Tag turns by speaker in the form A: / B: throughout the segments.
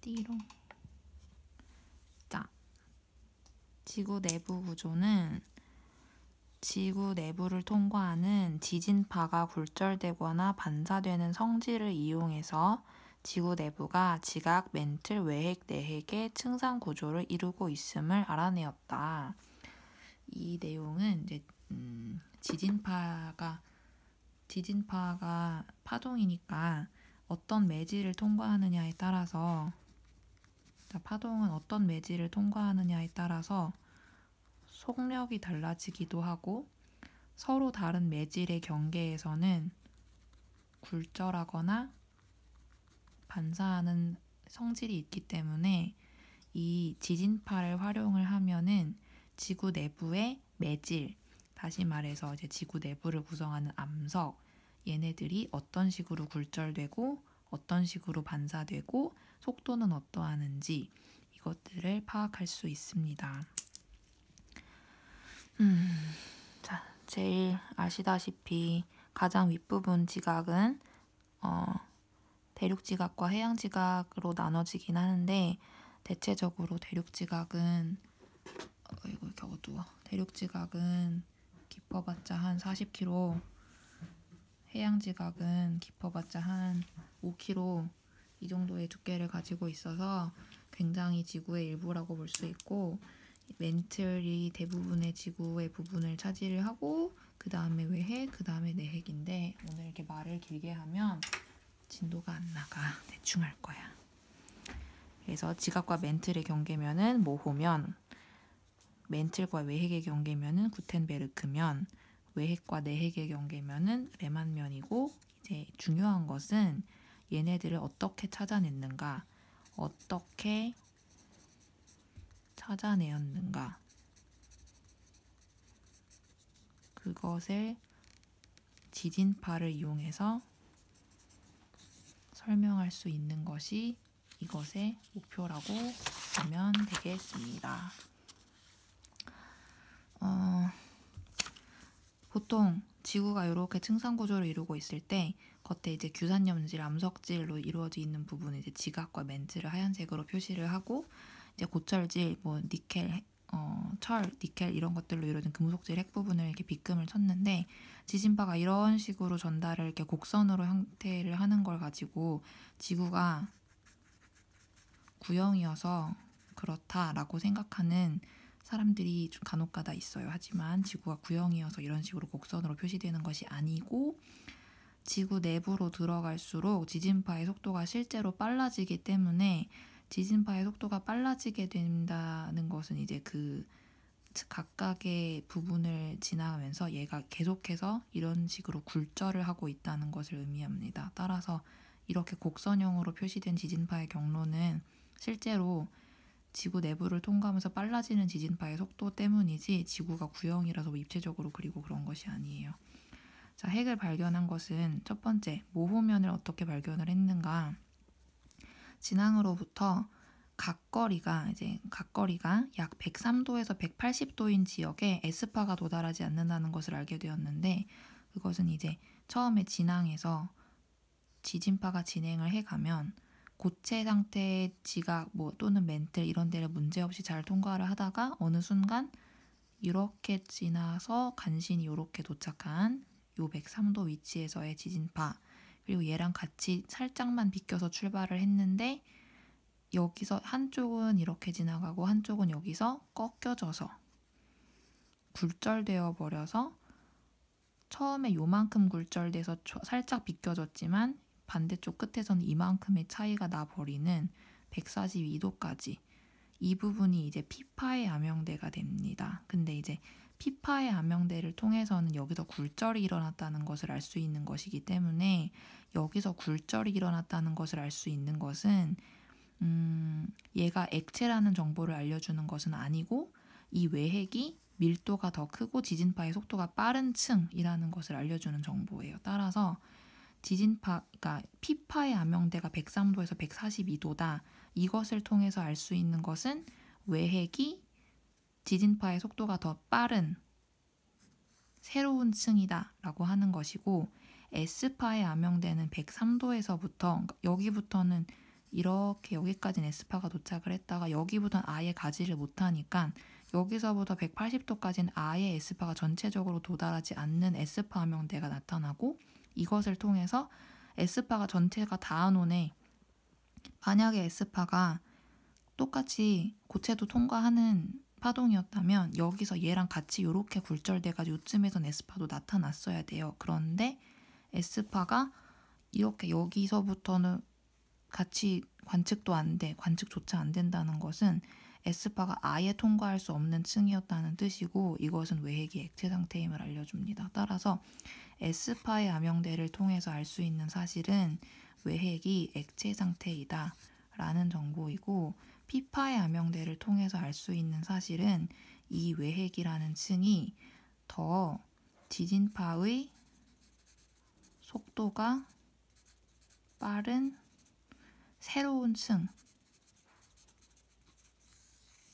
A: 띠롱. 자, 지구 내부 구조는 지구 내부를 통과하는 지진파가 굴절되거나 반사되는 성질을 이용해서 지구 내부가 지각, 멘틀, 외핵, 내핵의 층상 구조를 이루고 있음을 알아내었다. 이 내용은 이제 지진파가 파동이니까 어떤 매질을 통과하느냐에 따라서 파동은 어떤 매질을 통과하느냐에 따라서 속력이 달라지기도 하고 서로 다른 매질의 경계에서는 굴절하거나 반사하는 성질이 있기 때문에 이 지진파를 활용을 하면은 지구 내부의 매질, 다시 말해서 이제 지구 내부를 구성하는 암석, 얘네들이 어떤 식으로 굴절되고 어떤 식으로 반사되고 속도는 어떠하는지 이것들을 파악할 수 있습니다. 자, 제일 아시다시피 가장 윗부분 지각은 대륙 지각과 해양 지각으로 나눠지긴 하는데 대체적으로 대륙 지각은 이거 이렇게 어두워. 대륙 지각은 깊어봤자 한 40km, 해양 지각은 깊어봤자 한 5km 이 정도의 두께를 가지고 있어서 굉장히 지구의 일부라고 볼 수 있고 멘틀이 대부분의 지구의 부분을 차지를 하고 그 다음에 외핵, 그 다음에 내핵인데 오늘 이렇게 말을 길게 하면 진도가 안 나가. 대충 할 거야. 그래서 지각과 멘틀의 경계면은 모호면, 멘틀과 외핵의 경계면은 구텐베르크면, 외핵과 내핵의 경계면은 레만면이고 이제 중요한 것은 얘네들을 어떻게 찾아냈는가, 어떻게 찾아내었는가, 그것을 지진파를 이용해서 설명할 수 있는 것이 이것의 목표라고 보면 되겠습니다. 보통 지구가 이렇게 층상 구조를 이루고 있을 때 겉에 이제 규산염질, 암석질로 이루어져 있는 부분은 이제 지각과 멘틀을 하얀색으로 표시를 하고 이제 고철질, 뭐 니켈, 철, 니켈 이런 것들로 이루어진 금속질 핵 부분을 이렇게 빗금을 쳤는데 지진파가 이런 식으로 전달을 이렇게 곡선으로 형태를 하는 걸 가지고 지구가 구형이어서 그렇다라고 생각하는 사람들이 좀 간혹가다 있어요. 하지만 지구가 구형이어서 이런 식으로 곡선으로 표시되는 것이 아니고 지구 내부로 들어갈수록 지진파의 속도가 실제로 빨라지기 때문에 지진파의 속도가 빨라지게 된다는 것은 이제 그 각각의 부분을 지나가면서 얘가 계속해서 이런 식으로 굴절을 하고 있다는 것을 의미합니다. 따라서 이렇게 곡선형으로 표시된 지진파의 경로는 실제로 지구 내부를 통과하면서 빨라지는 지진파의 속도 때문이지 지구가 구형이라서 입체적으로 그리고 그런 것이 아니에요. 자, 핵을 발견한 것은 첫 번째, 모호면을 어떻게 발견을 했는가? 진앙으로부터 각거리가 약 103도에서 180도인 지역에 S파가 도달하지 않는다는 것을 알게 되었는데 그것은 이제 처음에 진앙에서 지진파가 진행을 해가면 고체 상태의 지각 또는 멘틀 이런 데를 문제없이 잘 통과를 하다가 어느 순간 이렇게 지나서 간신히 이렇게 도착한 요 103도 위치에서의 지진파, 그리고 얘랑 같이 살짝만 비껴서 출발을 했는데 여기서 한쪽은 이렇게 지나가고 한쪽은 여기서 꺾여져서 굴절되어 버려서 처음에 요만큼 굴절돼서 살짝 비껴졌지만 반대쪽 끝에서는 이만큼의 차이가 나버리는 142도까지 이 부분이 이제 피파의 암형대가 됩니다. 근데 이제 피파의 암형대를 통해서는 여기서 굴절이 일어났다는 것을 알 수 있는 것이기 때문에 여기서 굴절이 일어났다는 것을 알 수 있는 것은 얘가 액체라는 정보를 알려주는 것은 아니고 이 외핵이 밀도가 더 크고 지진파의 속도가 빠른 층이라는 것을 알려주는 정보예요. 따라서 그러니까 피파의 암형대가 103도에서 142도다. 이것을 통해서 알 수 있는 것은 외핵이 지진파의 속도가 더 빠른 새로운 층이다 라고 하는 것이고 S파의 암형대는 103도에서부터 여기부터는 이렇게 여기까지는 S파가 도착을 했다가 여기보단 아예 가지를 못하니까 여기서부터 180도까지는 아예 S파가 전체적으로 도달하지 않는 S파 암형대가 나타나고 이것을 통해서 S파가 전체가 닿아놓네. 만약에 S파가 똑같이 고체도 통과하는 파동이었다면 여기서 얘랑 같이 이렇게 굴절돼가지고 요쯤에선 S파도 나타났어야 돼요. 그런데 S파가 이렇게 여기서부터는 같이 관측도 안 돼, 관측조차 안 된다는 것은 S파가 아예 통과할 수 없는 층이었다는 뜻이고 이것은 외핵이 액체 상태임을 알려줍니다. 따라서 S파의 암형대를 통해서 알 수 있는 사실은 외핵이 액체 상태이다 라는 정보이고 P파의 암형대를 통해서 알 수 있는 사실은 이 외핵이라는 층이 더 지진파의 속도가 빠른 새로운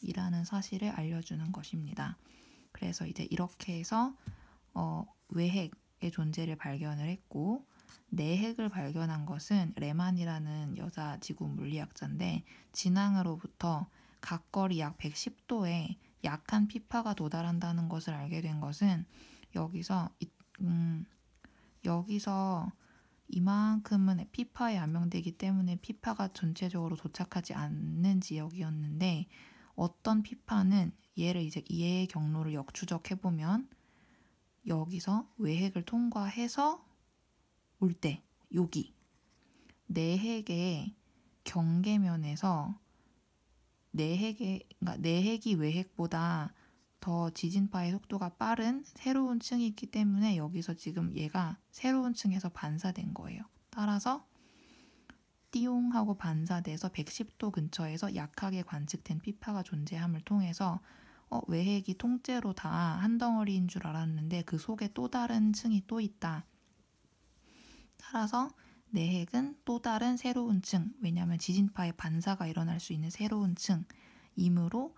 A: 층이라는 사실을 알려주는 것입니다. 그래서 이제 이렇게 해서 외핵의 존재를 발견을 했고 내핵을 발견한 것은 레만이라는 여자 지구 물리학자인데 진앙으로부터 각거리 약 110도에 약한 피파가 도달한다는 것을 알게 된 것은 여기서 이만큼은 피파에 암명되기 때문에 피파가 전체적으로 도착하지 않는 지역이었는데 어떤 피파는 얘의 경로를 역추적해보면 여기서 외핵을 통과해서 올 때 여기 내핵의 경계면에서 내핵이 외핵보다 더 지진파의 속도가 빠른 새로운 층이 있기 때문에 여기서 지금 얘가 새로운 층에서 반사된 거예요. 따라서 띠용 하고 반사돼서 110도 근처에서 약하게 관측된 피파가 존재함을 통해서 외핵이 통째로 다 한 덩어리인 줄 알았는데 그 속에 또 다른 층이 또 있다. 따라서 내핵은 또 다른 새로운 층, 왜냐하면 지진파의 반사가 일어날 수 있는 새로운 층이므로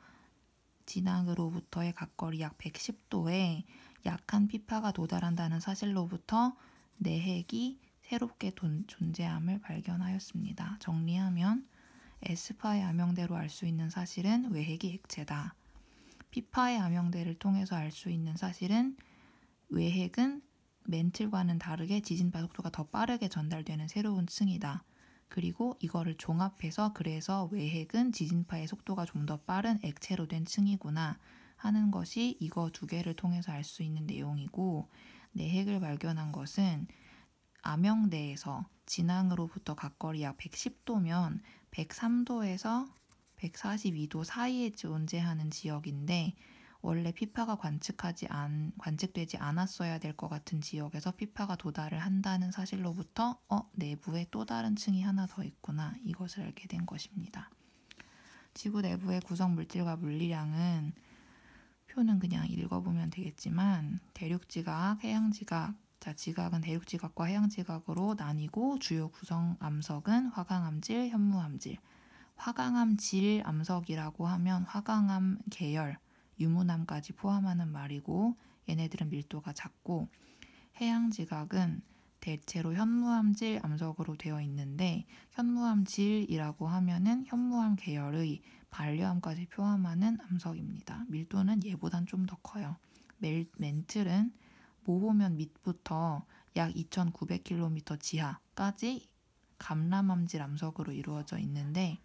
A: 진앙으로부터의 각거리 약 110도에 약한 피파가 도달한다는 사실로부터 내핵이 새롭게 존재함을 발견하였습니다. 정리하면 S파의 암형대로 알 수 있는 사실은 외핵이 액체다. P파의 암형대를 통해서 알 수 있는 사실은 외핵은 멘틀과는 다르게 지진파 속도가 더 빠르게 전달되는 새로운 층이다. 그리고 이거를 종합해서 그래서 외핵은 지진파의 속도가 좀 더 빠른 액체로 된 층이구나 하는 것이 이거 두 개를 통해서 알 수 있는 내용이고 내핵을 발견한 것은 암형대에서 진앙으로부터 각거리 약 110도면 103도에서 142도 사이에 존재하는 지역인데 원래 피파가 관측되지 않았어야 될 것 같은 지역에서 피파가 도달을 한다는 사실로부터 내부에 또 다른 층이 하나 더 있구나 이것을 알게 된 것입니다. 지구 내부의 구성 물질과 물리량은 표는 그냥 읽어보면 되겠지만 대륙지각, 해양지각, 지각은 대륙지각과 해양지각으로 나뉘고 주요 구성 암석은 화강암질, 현무암질. 화강암질 암석이라고 하면 화강암 계열, 유문암까지 포함하는 말이고 얘네들은 밀도가 작고 해양지각은 대체로 현무암질 암석으로 되어 있는데 현무암질이라고 하면은 현무암 계열의 반려암까지 포함하는 암석입니다. 밀도는 얘보단 좀 더 커요. 멘틀은 모호면 밑부터 약 2,900km 지하까지 감람암질 암석으로 이루어져 있는데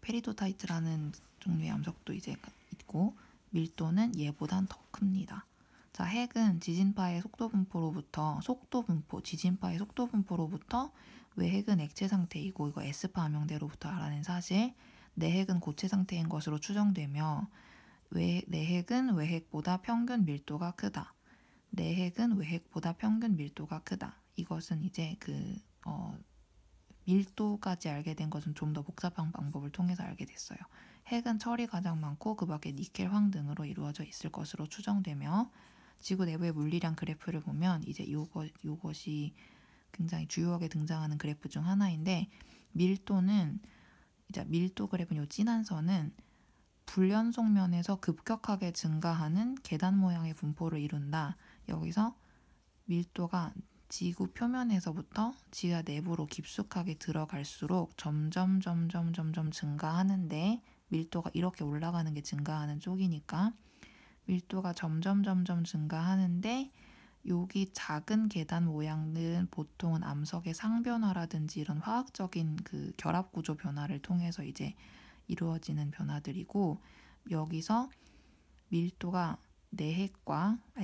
A: 페리도타이트라는 종류의 암석도 이제 있고 밀도는 얘보단 더 큽니다. 자, 핵은 지진파의 지진파의 속도 분포로부터 외핵은 액체 상태이고 이거 S파 암형대로부터 알아낸 사실, 내핵은 고체 상태인 것으로 추정되며 내핵은 외핵보다 평균 밀도가 크다. 내핵은 외핵보다 평균 밀도가 크다. 이것은 이제 밀도까지 알게 된 것은 좀 더 복잡한 방법을 통해서 알게 됐어요. 핵은 철이 가장 많고 그 밖에 니켈, 황 등으로 이루어져 있을 것으로 추정되며 지구 내부의 물리량 그래프를 보면 이제 이것이 굉장히 주요하게 등장하는 그래프 중 하나인데 밀도 그래프는 이 진한 선은 불연속면에서 급격하게 증가하는 계단 모양의 분포를 이룬다. 여기서 밀도가 지구 표면에서부터 지하 내부로 깊숙하게 들어갈수록 점점 증가하는데, 밀도가 이렇게 올라가는 게 증가하는 쪽이니까 밀도가 점점 증가하는데, 여기 작은 계단 모양은 보통은 암석의 상변화라든지 이런 화학적인 그 결합 구조 변화를 통해서 이제 이루어지는 변화들이고, 여기서 밀도가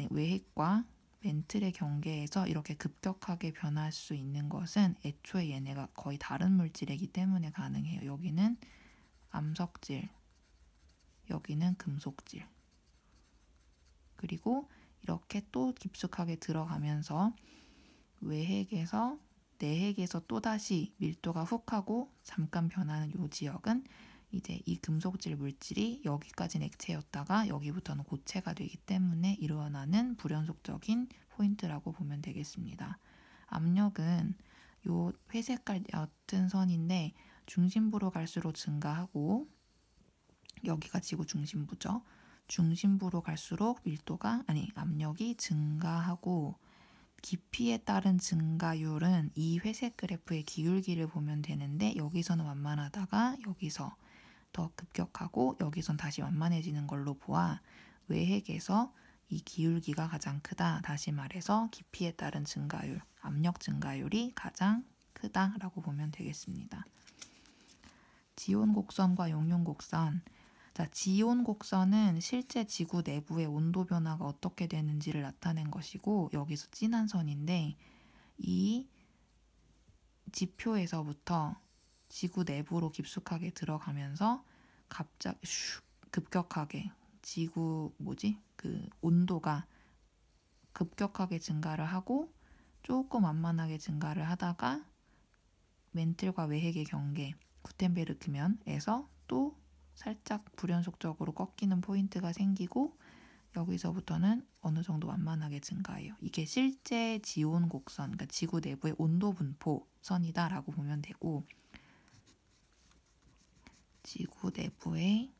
A: 외핵과 멘틀의 경계에서 이렇게 급격하게 변할 수 있는 것은 애초에 얘네가 거의 다른 물질이기 때문에 가능해요. 여기는 암석질, 여기는 금속질. 그리고 이렇게 또 깊숙하게 들어가면서 외핵에서 내핵에서 또다시 밀도가 훅 하고 잠깐 변하는 이 지역은 이제 이 금속질 물질이 여기까지는 액체였다가 여기부터는 고체가 되기 때문에 일어나는 불연속적인 포인트라고 보면 되겠습니다. 압력은 요 회색깔 옅은 선인데 중심부로 갈수록 증가하고, 여기가 지구 중심부죠. 중심부로 갈수록 압력이 증가하고, 깊이에 따른 증가율은 이 회색 그래프의 기울기를 보면 되는데, 여기서는 완만하다가 여기서 더 급격하고 여기선 다시 완만해지는 걸로 보아 외핵에서 이 기울기가 가장 크다. 다시 말해서 깊이에 따른 증가율, 압력 증가율이 가장 크다라고 보면 되겠습니다. 지온 곡선과 용융 곡선. 자, 지온 곡선은 실제 지구 내부의 온도 변화가 어떻게 되는지를 나타낸 것이고, 여기서 진한 선인데 이 지표에서부터 지구 내부로 깊숙하게 들어가면서 갑자기 급격하게 그 온도가 급격하게 증가를 하고 조금 완만하게 증가를 하다가 멘틀과 외핵의 경계, 구텐베르크면에서 또 살짝 불연속적으로 꺾이는 포인트가 생기고, 여기서부터는 어느 정도 완만하게 증가해요. 이게 실제 지온 곡선, 그러니까 지구 내부의 온도 분포 선이다라고 보면 되고, 지구 내부의